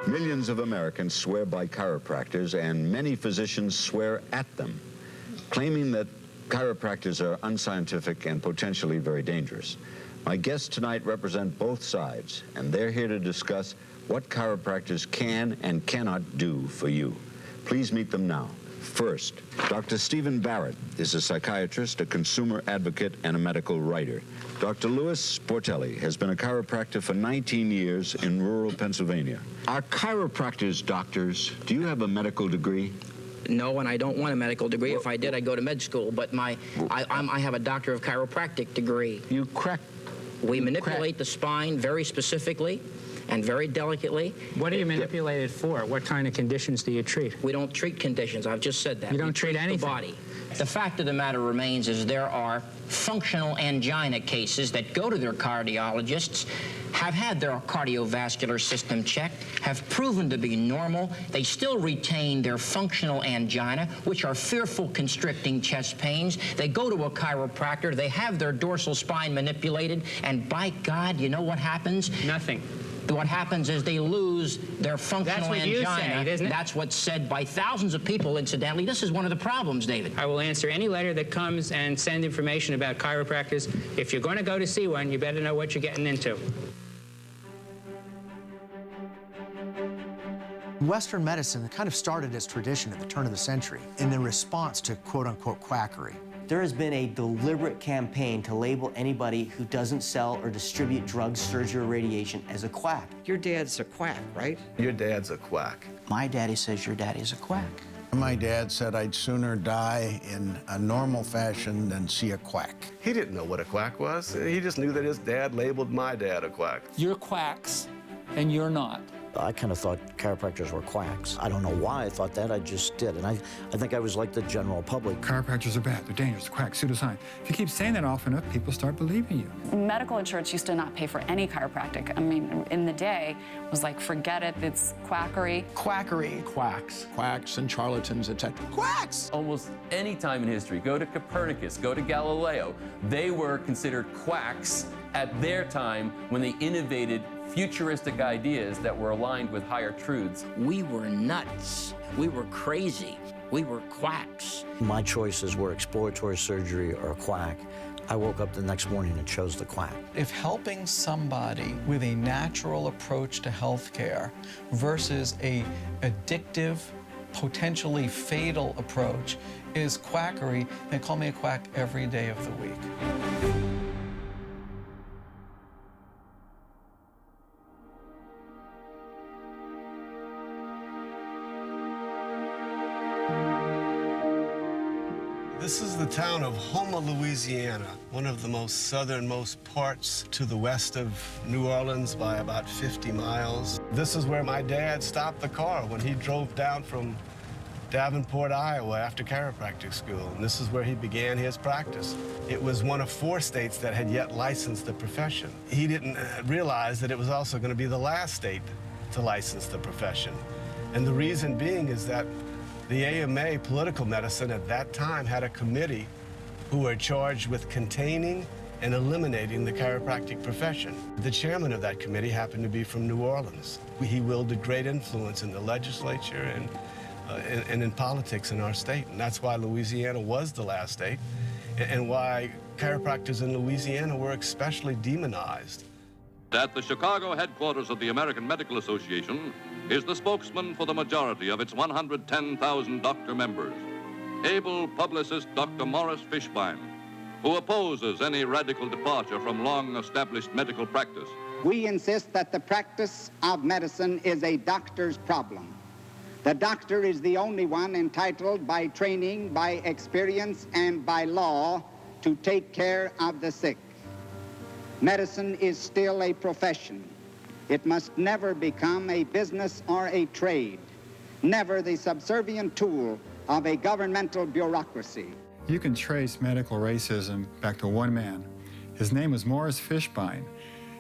Millions of Americans swear by chiropractors, and many physicians swear at them, claiming that chiropractors are unscientific and potentially very dangerous. My guests tonight represent both sides, and they're here to discuss what chiropractors can and cannot do for you. Please meet them now. First, Dr. Stephen Barrett is a psychiatrist, a consumer advocate, and a medical writer. Dr. Louis Sportelli has been a chiropractor for 19 years in rural Pennsylvania. Are chiropractors doctors? Do you have a medical degree? No, and I don't want a medical degree. If I did, I'd go to med school. But I have a Doctor of Chiropractic degree. We manipulate the spine very specifically and very delicately. What do you manipulate it for? What kind of conditions do you treat? We don't treat conditions. I've just said that. You don't treat anything? The body. The fact of the matter remains is there are functional angina cases that go to their cardiologists, have had their cardiovascular system checked, have proven to be normal. They still retain their functional angina, which are fearful constricting chest pains. They go to a chiropractor, they have their dorsal spine manipulated, and by God, you know what happens? Nothing. What happens is they lose their functional angina. That's what you say, isn't it? That's what's said by thousands of people, incidentally. This is one of the problems, David. I will answer any letter that comes and send information about chiropractors. If you're going to go to see one, you better know what you're getting into. Western medicine kind of started as tradition at the turn of the century in the response to quote-unquote quackery. There has been a deliberate campaign to label anybody who doesn't sell or distribute drugs, surgery, or radiation as a quack. Your dad's a quack, right? Your dad's a quack. My daddy says your daddy's a quack. My dad said I'd sooner die in a normal fashion than see a quack. He didn't know what a quack was. He just knew that his dad labeled my dad a quack. You're quacks, and you're not. I kind of thought chiropractors were quacks. I don't know why I thought that, I just did. And I think I was like the general public. Chiropractors are bad, they're dangerous, quacks, pseudoscience. If you keep saying that often enough, people start believing you. Medical insurance used to not pay for any chiropractic. I mean, in the day, it was like, forget it, it's quackery. Quackery. Quacks. Quacks and charlatans, etc. Quacks! Almost any time in history, go to Copernicus, go to Galileo, they were considered quacks at their time when they innovated futuristic ideas that were aligned with higher truths. We were nuts. We were crazy. We were quacks. My choices were exploratory surgery or quack. I woke up the next morning and chose the quack. If helping somebody with a natural approach to healthcare versus a addictive, potentially fatal approach is quackery, then call me a quack every day of the week. This is the town of Houma, Louisiana, one of the most southernmost parts to the west of New Orleans by about 50 miles. This is where my dad stopped the car when he drove down from Davenport, Iowa after chiropractic school, and this is where he began his practice. It was one of 4 states that had yet licensed the profession. He didn't realize that it was also going to be the last state to license the profession. And the reason being is that the AMA, Political Medicine, at that time had a committee who were charged with containing and eliminating the chiropractic profession. The chairman of that committee happened to be from New Orleans. He wielded great influence in the legislature and in politics in our state. And that's why Louisiana was the last state and why chiropractors in Louisiana were especially demonized. At the Chicago headquarters of the American Medical Association is the spokesman for the majority of its 110,000 doctor members, able publicist Dr. Morris Fishbein, who opposes any radical departure from long-established medical practice. We insist that the practice of medicine is a doctor's problem. The doctor is the only one entitled by training, by experience, and by law to take care of the sick. Medicine is still a profession. It must never become a business or a trade, never the subservient tool of a governmental bureaucracy. You can trace medical racism back to one man. His name was Morris Fishbein.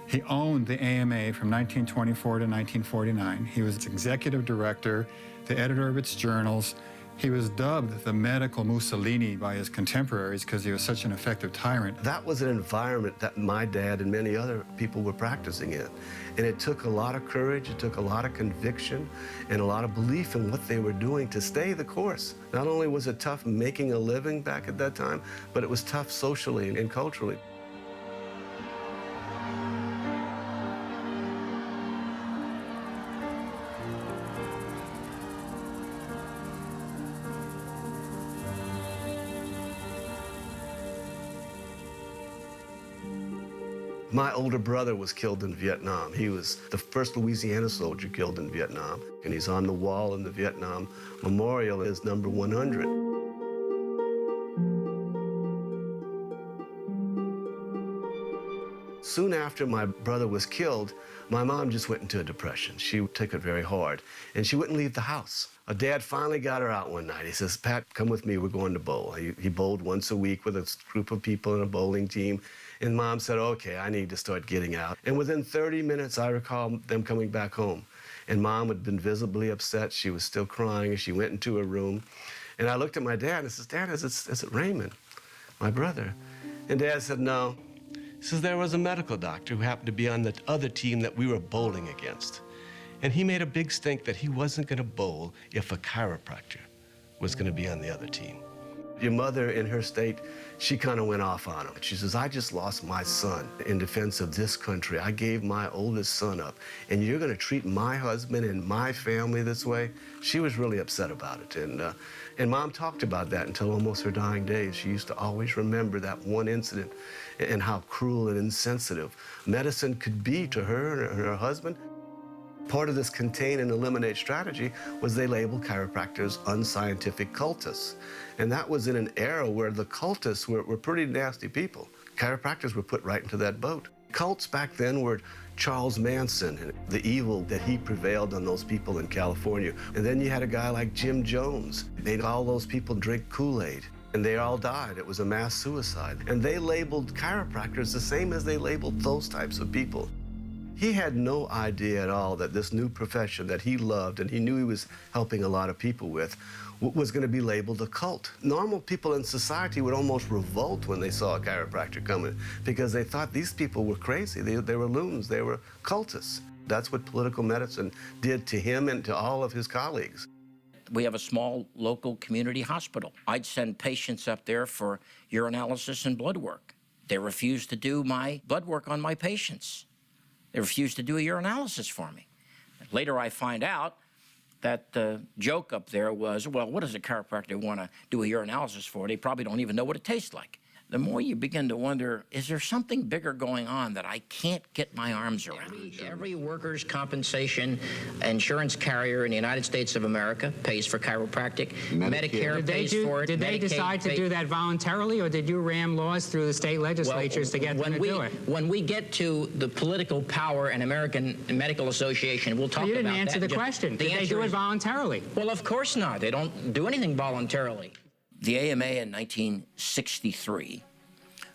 He owned the AMA from 1924 to 1949. He was its executive director, the editor of its journals, He was dubbed the medical Mussolini by his contemporaries because he was such an effective tyrant. That was an environment that my dad and many other people were practicing in. And it took a lot of courage, it took a lot of conviction, and a lot of belief in what they were doing to stay the course. Not only was it tough making a living back at that time, but it was tough socially and culturally. My older brother was killed in Vietnam. He was the first Louisiana soldier killed in Vietnam, and he's on the wall in the Vietnam Memorial as number 100. Soon after my brother was killed, my mom just went into a depression. She took it very hard, and she wouldn't leave the house. Dad finally got her out one night. He says, "Pat, come with me, we're going to bowl." He bowled once a week with a group of people in a bowling team. And Mom said, "Okay, I need to start getting out." And within 30 minutes, I recall them coming back home. And Mom had been visibly upset. She was still crying. She went into her room. And I looked at my dad and I says, "Dad, is it Raymond, my brother?" And Dad said, "No." He says, "There was a medical doctor who happened to be on the other team that we were bowling against. And he made a big stink that he wasn't going to bowl if a chiropractor was going to be on the other team." Your mother, in her state, she kind of went off on him. She says, "I just lost my son in defense of this country. I gave my oldest son up, and you're going to treat my husband and my family this way?" She was really upset about it, and Mom talked about that until almost her dying days. She used to always remember that one incident and how cruel and insensitive medicine could be to her and her husband. Part of this contain and eliminate strategy was they labeled chiropractors unscientific cultists. And that was in an era where the cultists were pretty nasty people. Chiropractors were put right into that boat. Cults back then were Charles Manson and the evil that he prevailed on those people in California. And then you had a guy like Jim Jones. Made all those people drink Kool-Aid. And they all died. It was a mass suicide. And they labeled chiropractors the same as they labeled those types of people. He had no idea at all that this new profession that he loved and he knew he was helping a lot of people with was going to be labeled a cult. Normal people in society would almost revolt when they saw a chiropractor coming because they thought these people were crazy. They were loons. They were cultists. That's what political medicine did to him and to all of his colleagues. We have a small local community hospital. I'd send patients up there for urinalysis and blood work. They refused to do my blood work on my patients. They refused to do a urinalysis for me. Later I find out that the joke up there was, well, what does a chiropractor want to do a urinalysis for? They probably don't even know what it tastes like. The more you begin to wonder, is there something bigger going on that I can't get my arms around? Every workers' compensation insurance carrier in the United States of America pays for chiropractic. Medicare pays for it. Did they decide to do that voluntarily, or did you ram laws through the state legislatures to get them to do it? When we get to the political power and American Medical Association, we'll talk about that. You didn't answer the question. Did they do it voluntarily? Well, of course not. They don't do anything voluntarily. The AMA in 1963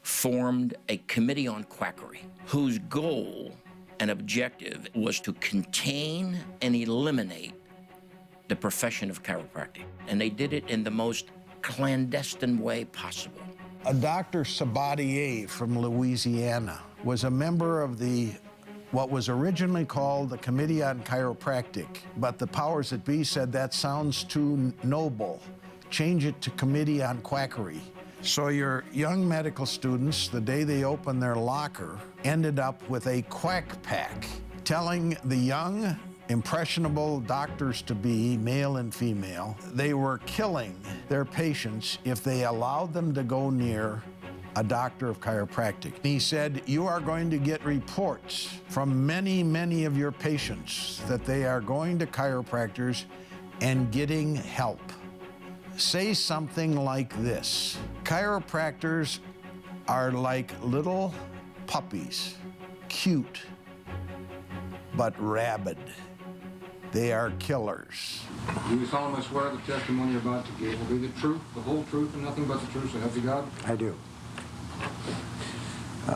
formed a committee on quackery whose goal and objective was to contain and eliminate the profession of chiropractic. And they did it in the most clandestine way possible. A Dr. Sabatier from Louisiana was a member of what was originally called the Committee on Chiropractic, but the powers that be said that sounds too noble. Change it to Committee on Quackery. So your young medical students, the day they opened their locker, ended up with a quack pack, telling the young, impressionable doctors-to-be, male and female, they were killing their patients if they allowed them to go near a doctor of chiropractic. He said, "You are going to get reports from many, many of your patients that they are going to chiropractors and getting help." Say something like this: chiropractors are like little puppies, cute, but rabid. They are killers. Do you solemnly swear the testimony you're about to give will be the truth, the whole truth, and nothing but the truth, so help you God? I do.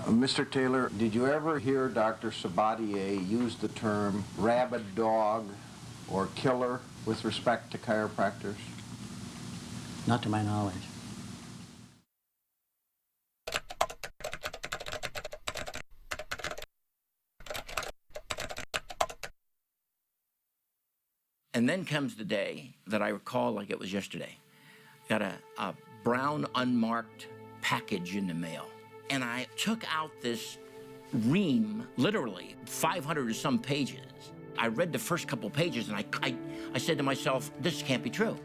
Mr. Taylor, did you ever hear Dr. Sabatier use the term rabid dog or killer with respect to chiropractors? Not to my knowledge. And then comes the day that I recall like it was yesterday. Got a brown unmarked package in the mail. And I took out this ream, literally 500 or some pages. I read the first couple pages and I said to myself, this can't be true.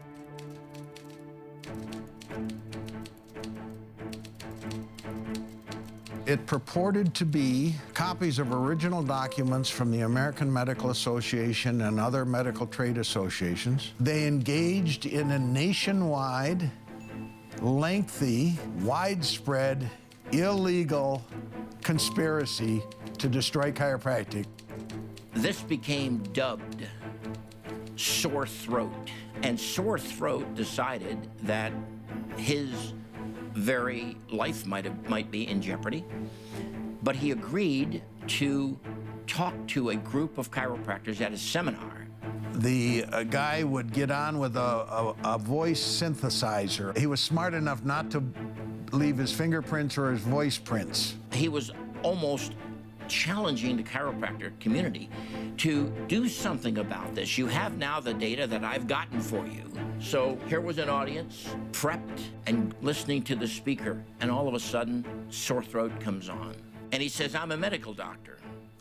It purported to be copies of original documents from the American Medical Association and other medical trade associations. They engaged in a nationwide, lengthy, widespread, illegal conspiracy to destroy chiropractic. This became dubbed Sore Throat. And Sore Throat decided that his very life might be in jeopardy, but he agreed to talk to a group of chiropractors at a seminar. The guy would get on with a voice synthesizer. He was smart enough not to leave his fingerprints or his voice prints. He was almost challenging the chiropractor community to do something about this. You have now the data that I've gotten for you. So here was an audience, prepped and listening to the speaker, and all of a sudden, Sore Throat comes on. And he says, I'm a medical doctor,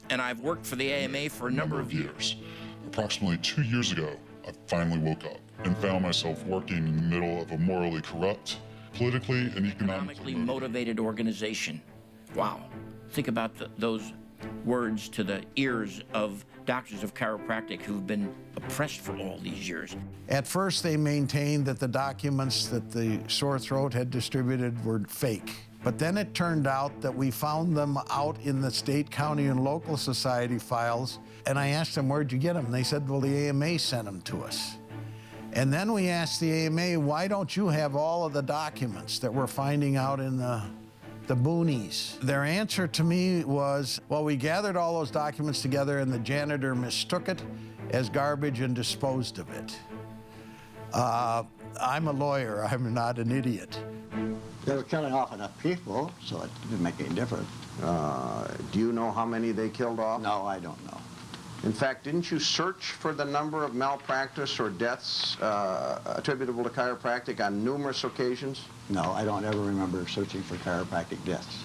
and I've worked for the AMA for a number of years. Approximately 2 years ago, I finally woke up and found myself working in the middle of a morally corrupt, politically and economically motivated organization. Wow. Think about those words to the ears of doctors of chiropractic who've been oppressed for all these years. At first, they maintained that the documents that the Sore Throat had distributed were fake. But then it turned out that we found them out in the state, county, and local society files. And I asked them, where'd you get them? And they said, well, the AMA sent them to us. And then we asked the AMA, why don't you have all of the documents that we're finding out in the boonies? Their answer to me was, well, we gathered all those documents together and the janitor mistook it as garbage and disposed of it. I'm a lawyer, I'm not an idiot. They were killing off enough people, so it didn't make any difference. Do you know how many they killed off? No, I don't know. In fact, didn't you search for the number of malpractice or deaths attributable to chiropractic on numerous occasions? No, I don't ever remember searching for chiropractic deaths.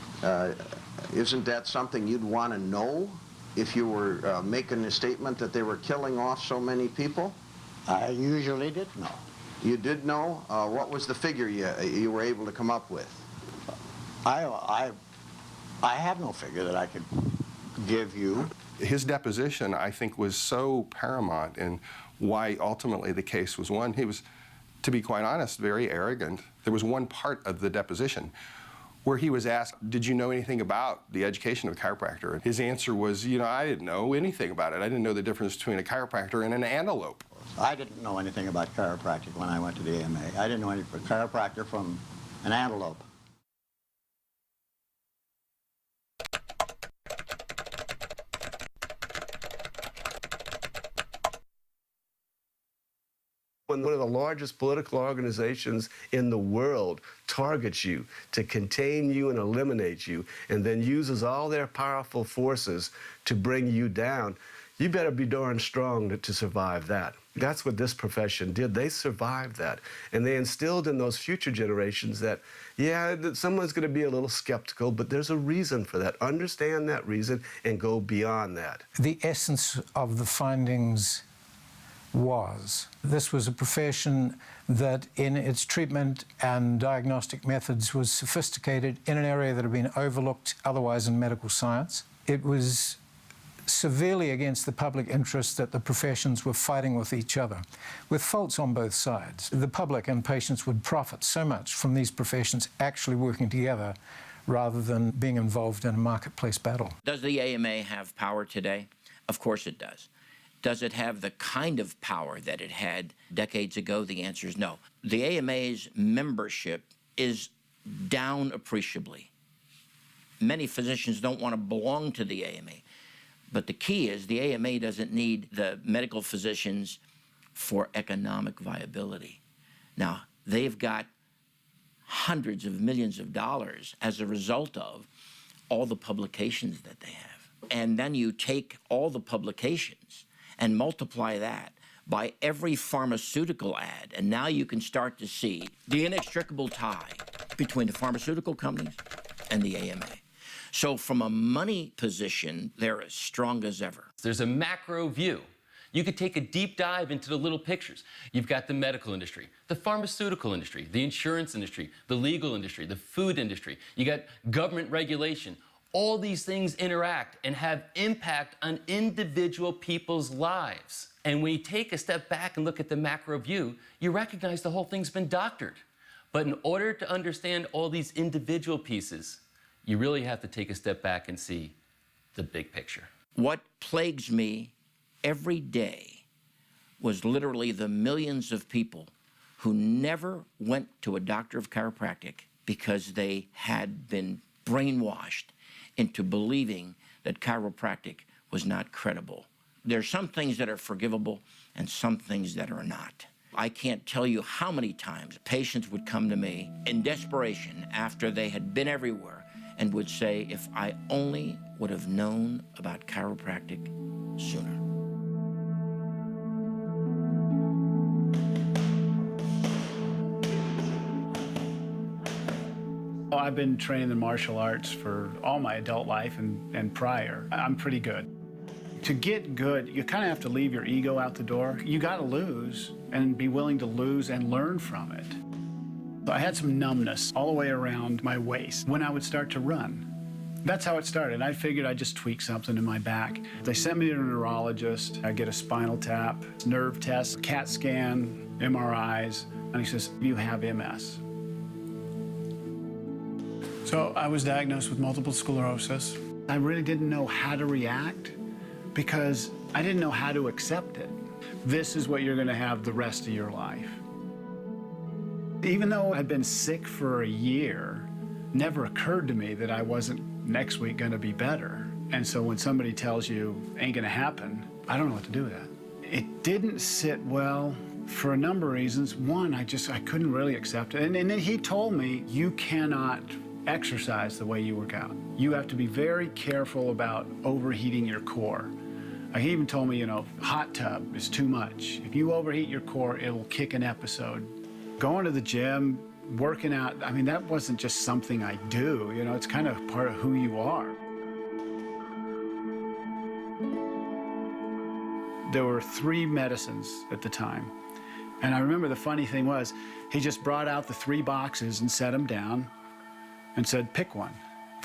Isn't that something you'd want to know if you were making a statement that they were killing off so many people? I usually did know. You did know? What was the figure you were able to come up with? I have no figure that I could give you. His deposition, I think, was so paramount in why ultimately the case was won. He was, to be quite honest, very arrogant. There was one part of the deposition where he was asked, did you know anything about the education of a chiropractor? And his answer was, you know, I didn't know anything about it. I didn't know the difference between a chiropractor and an antelope. I didn't know anything about chiropractic when I went to the AMA. I didn't know any chiropractor from an antelope. When one of the largest political organizations in the world targets you to contain you and eliminate you, and then uses all their powerful forces to bring you down, you better be darn strong to survive that. That's what this profession did. They survived that. And they instilled in those future generations that, yeah, someone's going to be a little skeptical, but there's a reason for that. Understand that reason and go beyond that. The essence of the findings was this was a profession that in its treatment and diagnostic methods was sophisticated in an area that had been overlooked otherwise in medical science. It was severely against the public interest that the professions were fighting with each other, with faults on both sides. The public and patients would profit so much from these professions actually working together rather than being involved in a marketplace battle. Does the AMA have power today? Of course it does. Does it have the kind of power that it had decades ago? The answer is no. The AMA's membership is down appreciably. Many physicians don't want to belong to the AMA. But the key is the AMA doesn't need the medical physicians for economic viability. Now, they've got hundreds of millions of dollars as a result of all the publications that they have. And then you take all the publications and multiply that by every pharmaceutical ad, and now you can start to see the inextricable tie between the pharmaceutical companies and the AMA. So from a money position, they're as strong as ever. There's a macro view. You could take a deep dive into the little pictures. You've got the medical industry, the pharmaceutical industry, the insurance industry, the legal industry, the food industry. You got government regulation. All these things interact and have impact on individual people's lives. And when you take a step back and look at the macro view, you recognize the whole thing's been doctored. But in order to understand all these individual pieces, you really have to take a step back and see the big picture. What plagues me every day was literally the millions of people who never went to a doctor of chiropractic because they had been brainwashed into believing that chiropractic was not credible. There's some things that are forgivable and some things that are not. I can't tell you how many times patients would come to me in desperation after they had been everywhere and would say, if I only would have known about chiropractic sooner. Well, I've been trained in martial arts for all my adult life and prior. I'm pretty good. To get good, you kind of have to leave your ego out the door. You got to lose and be willing to lose and learn from it. I had some numbness all the way around my waist when I would start to run. That's how it started. I figured I'd just tweak something in my back. They sent me to a neurologist. I get a spinal tap, nerve test, CAT scan, MRIs, and he says, you have MS. So I was diagnosed with multiple sclerosis. I really didn't know how to react because I didn't know how to accept it. This is what you're going to have the rest of your life. Even though I'd been sick for a year, never occurred to me that I wasn't next week going to be better. And so when somebody tells you ain't going to happen, I don't know what to do with that. It didn't sit well for a number of reasons. One, I couldn't really accept it. And then he told me, you cannot exercise the way you work out. You have to be very careful about overheating your core. He even told me, hot tub is too much. If you overheat your core, it will kick an episode. Going to the gym, working out, I mean, that wasn't just something I do, it's kind of part of who you are. There were 3 medicines at the time. And I remember the funny thing was, he just brought out the 3 boxes and set them down and said, pick one.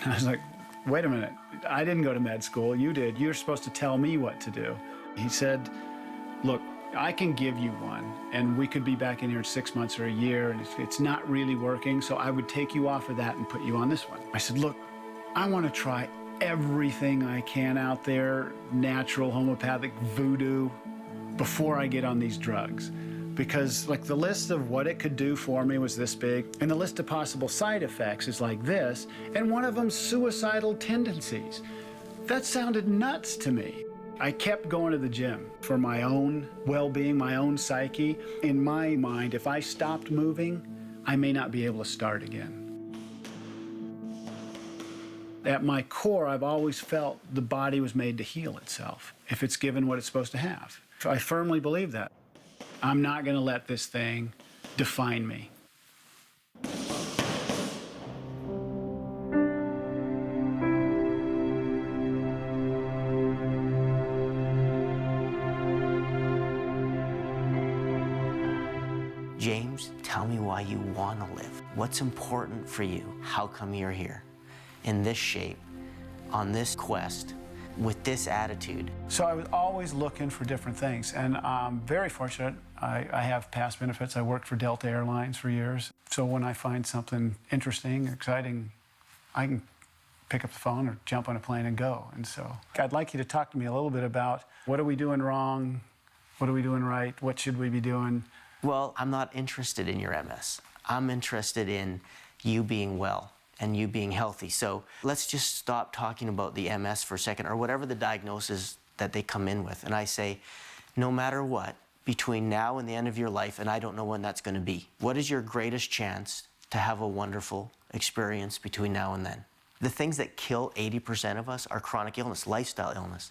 And I was like, wait a minute, I didn't go to med school, you did. You're supposed to tell me what to do. He said, look, I can give you one, and we could be back in here in 6 months or a year, and it's not really working, so I would take you off of that and put you on this one. I said, look, I want to try everything I can out there, natural, homeopathic, voodoo, before I get on these drugs. Because the list of what it could do for me was this big, and the list of possible side effects is like this, and one of them's suicidal tendencies. That sounded nuts to me. I kept going to the gym for my own well-being, my own psyche. In my mind, if I stopped moving, I may not be able to start again. At my core, I've always felt the body was made to heal itself if it's given what it's supposed to have. I firmly believe that. I'm not going to let this thing define me. James, tell me why you want to live. What's important for you? How come you're here? In this shape, on this quest, with this attitude. So I was always looking for different things, and I'm very fortunate. I have past benefits. I worked for Delta Airlines for years. So when I find something interesting, exciting, I can pick up the phone or jump on a plane and go. And so I'd like you to talk to me a little bit about what are we doing wrong? What are we doing right? What should we be doing? Well, I'm not interested in your MS. I'm interested in you being well and you being healthy. So let's just stop talking about the MS for a second, or whatever the diagnosis that they come in with. And I say, no matter what, between now and the end of your life, and I don't know when that's going to be. What is your greatest chance to have a wonderful experience between now and then? The things that kill 80% of us are chronic illness, lifestyle illness.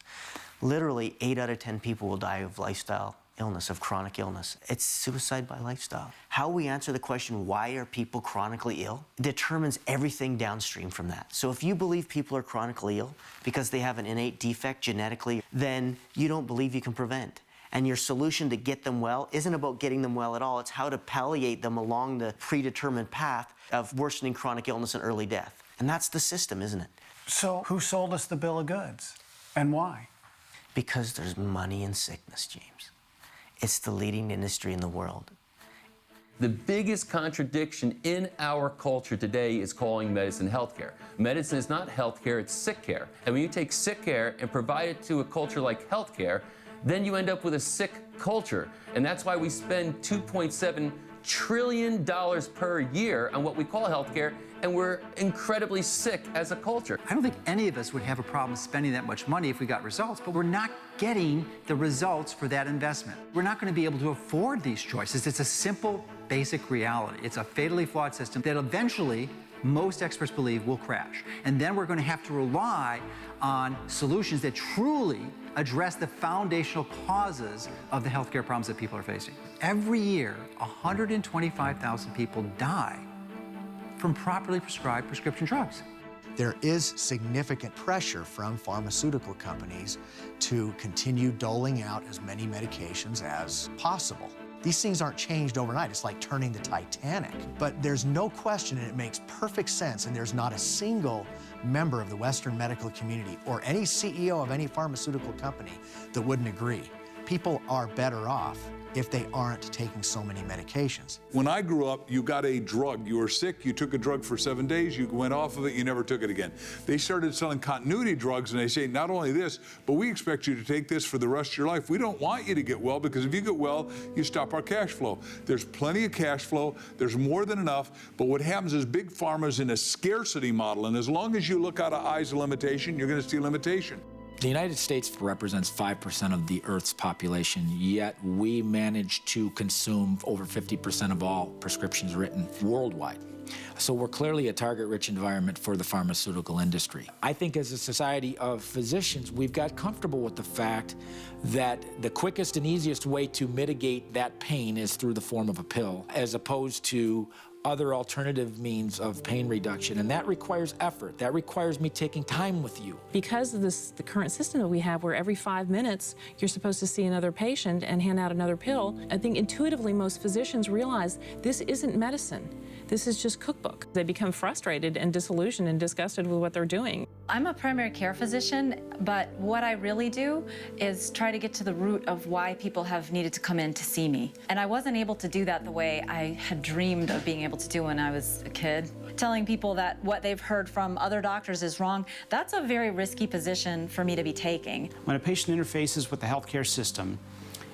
Literally 8 out of 10 people will die of lifestyle illness, of chronic illness. It's suicide by lifestyle. How we answer the question, why are people chronically ill, determines everything downstream from that. So if you believe people are chronically ill because they have an innate defect genetically, then you don't believe you can prevent. And your solution to get them well isn't about getting them well at all. It's how to palliate them along the predetermined path of worsening chronic illness and early death. And that's the system, isn't it? So who sold us the bill of goods and why? Because there's money in sickness, James. It's the leading industry in the world. The biggest contradiction in our culture today is calling medicine healthcare. Medicine is not healthcare, it's sick care. And when you take sick care and provide it to a culture like healthcare, then you end up with a sick culture. And that's why we spend $2.7 trillion per year on what we call healthcare, and we're incredibly sick as a culture. I don't think any of us would have a problem spending that much money if we got results, but we're not getting the results for that investment. We're not going to be able to afford these choices. It's a simple, basic reality. It's a fatally flawed system that eventually, most experts believe, will crash. And then we're going to have to rely on solutions that truly address the foundational causes of the healthcare problems that people are facing. Every year, 125,000 people die from properly prescribed prescription drugs. There is significant pressure from pharmaceutical companies to continue doling out as many medications as possible. These things aren't changed overnight. It's like turning the Titanic. But there's no question, and it makes perfect sense, and there's not a single member of the Western medical community or any CEO of any pharmaceutical company that wouldn't agree. People are better off if they aren't taking so many medications. When I grew up, you got a drug. You were sick, you took a drug for 7 days, you went off of it, you never took it again. They started selling continuity drugs, and they say, not only this, but we expect you to take this for the rest of your life. We don't want you to get well, because if you get well, you stop our cash flow. There's plenty of cash flow, there's more than enough, but what happens is big pharma's in a scarcity model, and as long as you look out of eyes of limitation, you're gonna see limitation. The United States represents 5% of the Earth's population, yet we manage to consume over 50% of all prescriptions written worldwide. So we're clearly a target-rich environment for the pharmaceutical industry. I think as a society of physicians, we've got comfortable with the fact that the quickest and easiest way to mitigate that pain is through the form of a pill, as opposed to other alternative means of pain reduction, and that requires effort. That requires me taking time with you. Because of the current system that we have, where every 5 minutes you're supposed to see another patient and hand out another pill, I think intuitively most physicians realize this isn't medicine. This is just cookbook. They become frustrated and disillusioned and disgusted with what they're doing. I'm a primary care physician, but what I really do is try to get to the root of why people have needed to come in to see me. And I wasn't able to do that the way I had dreamed of being able to do when I was a kid. Telling people that what they've heard from other doctors is wrong, that's a very risky position for me to be taking. When a patient interfaces with the healthcare system,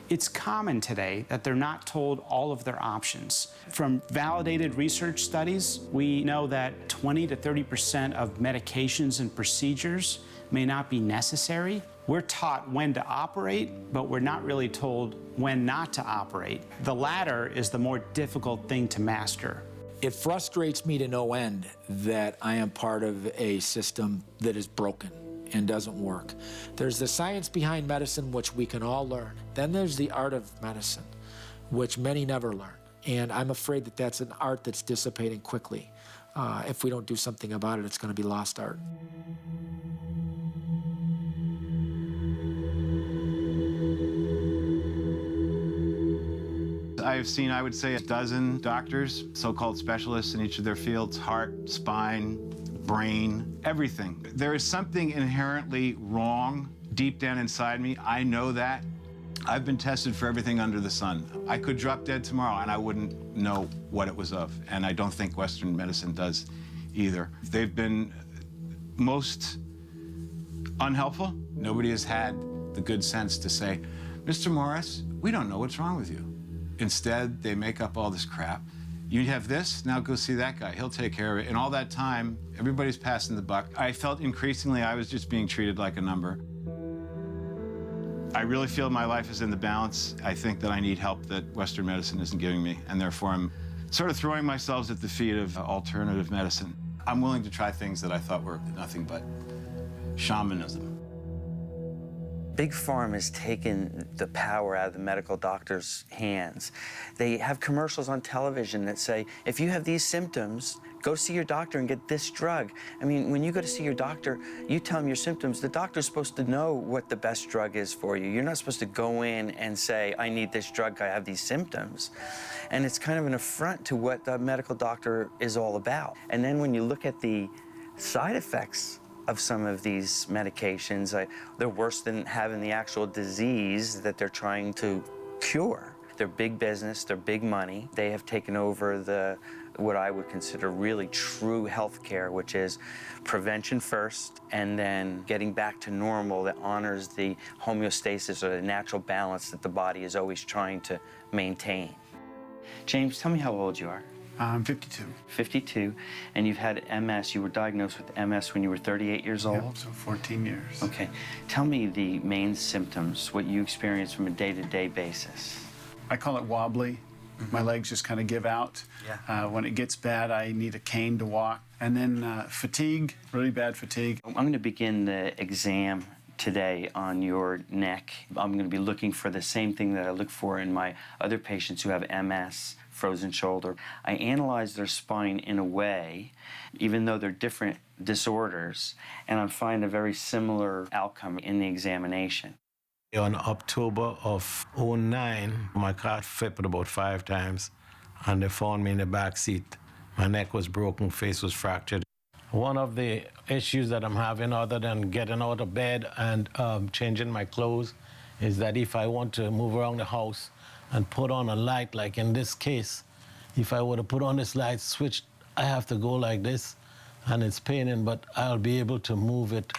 it's common today that they're not told all of their options. From validated research studies, we know that 20 to 30% of medications and procedures may not be necessary. We're taught when to operate, but we're not really told when not to operate. The latter is the more difficult thing to master. It frustrates me to no end that I am part of a system that is broken and doesn't work. There's the science behind medicine, which we can all learn. Then there's the art of medicine, which many never learn. And I'm afraid that that's an art that's dissipating quickly. If we don't do something about it, it's going to be lost art. I've seen, I would say, a dozen doctors, so-called specialists in each of their fields: heart, spine, brain, everything. There is something inherently wrong deep down inside me. I know that. I've been tested for everything under the sun. I could drop dead tomorrow and I wouldn't know what it was of. And I don't think Western medicine does either. They've been most unhelpful. Nobody has had the good sense to say, Mr. Morris, we don't know what's wrong with you. Instead, they make up all this crap. You have this, now go see that guy. He'll take care of it. And all that time, everybody's passing the buck. I felt increasingly I was just being treated like a number. I really feel my life is in the balance. I think that I need help that Western medicine isn't giving me, and therefore I'm sort of throwing myself at the feet of alternative medicine. I'm willing to try things that I thought were nothing but shamanism. Big Pharma has taken the power out of the medical doctor's hands. They have commercials on television that say, if you have these symptoms, go see your doctor and get this drug. I mean, when you go to see your doctor, you tell him your symptoms. The doctor's supposed to know what the best drug is for you. You're not supposed to go in and say, I need this drug, I have these symptoms. And it's kind of an affront to what the medical doctor is all about. And then when you look at the side effects of some of these medications, they're worse than having the actual disease that they're trying to cure. They're big business, they're big money. They have taken over what I would consider really true health care, which is prevention first, and then getting back to normal that honors the homeostasis or the natural balance that the body is always trying to maintain. James, tell me how old you are. I'm 52. 52, and you've had MS. You were diagnosed with MS when you were 38 years old? Yep, so 14 years. Okay. Tell me the main symptoms, what you experience from a day-to-day basis. I call it wobbly. My legs just kind of give out. Yeah. When it gets bad, I need a cane to walk. And then fatigue, really bad fatigue. I'm going to begin the exam today on your neck. I'm going to be looking for the same thing that I look for in my other patients who have MS, frozen shoulder. I analyze their spine in a way, even though they're different disorders, and I find a very similar outcome in the examination. On October of '09, my car flipped about 5 times, and they found me in the back seat. My neck was broken, face was fractured. One of the issues that I'm having, other than getting out of bed and changing my clothes, is that if I want to move around the house and put on a light, like in this case, if I were to put on this light switch, I have to go like this, and it's paining, but I'll be able to move it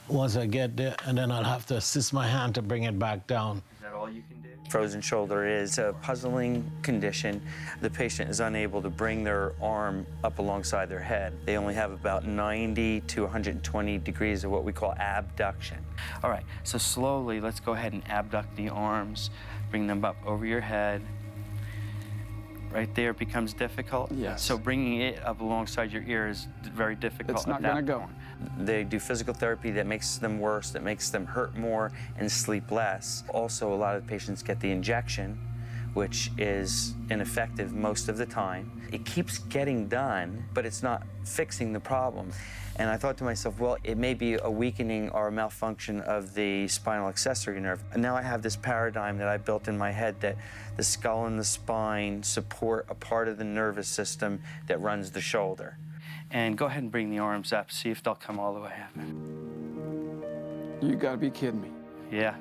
once I get there, and then I'll have to assist my hand to bring it back down. Is that all you can do? Frozen shoulder is a puzzling condition. The patient is unable to bring their arm up alongside their head. They only have about 90 to 120 degrees of what we call abduction. All right, so slowly, let's go ahead and abduct the arms, bring them up over your head. Right there becomes difficult. Yes. So bringing it up alongside your ear is very difficult. It's not gonna go. They do physical therapy that makes them worse, that makes them hurt more and sleep less. Also, a lot of patients get the injection, which is ineffective most of the time. It keeps getting done, but it's not fixing the problem. And I thought to myself, well, it may be a weakening or a malfunction of the spinal accessory nerve. And now I have this paradigm that I built in my head that the skull and the spine support a part of the nervous system that runs the shoulder. And go ahead and bring the arms up, see if they'll come all the way up. You gotta be kidding me. Yeah.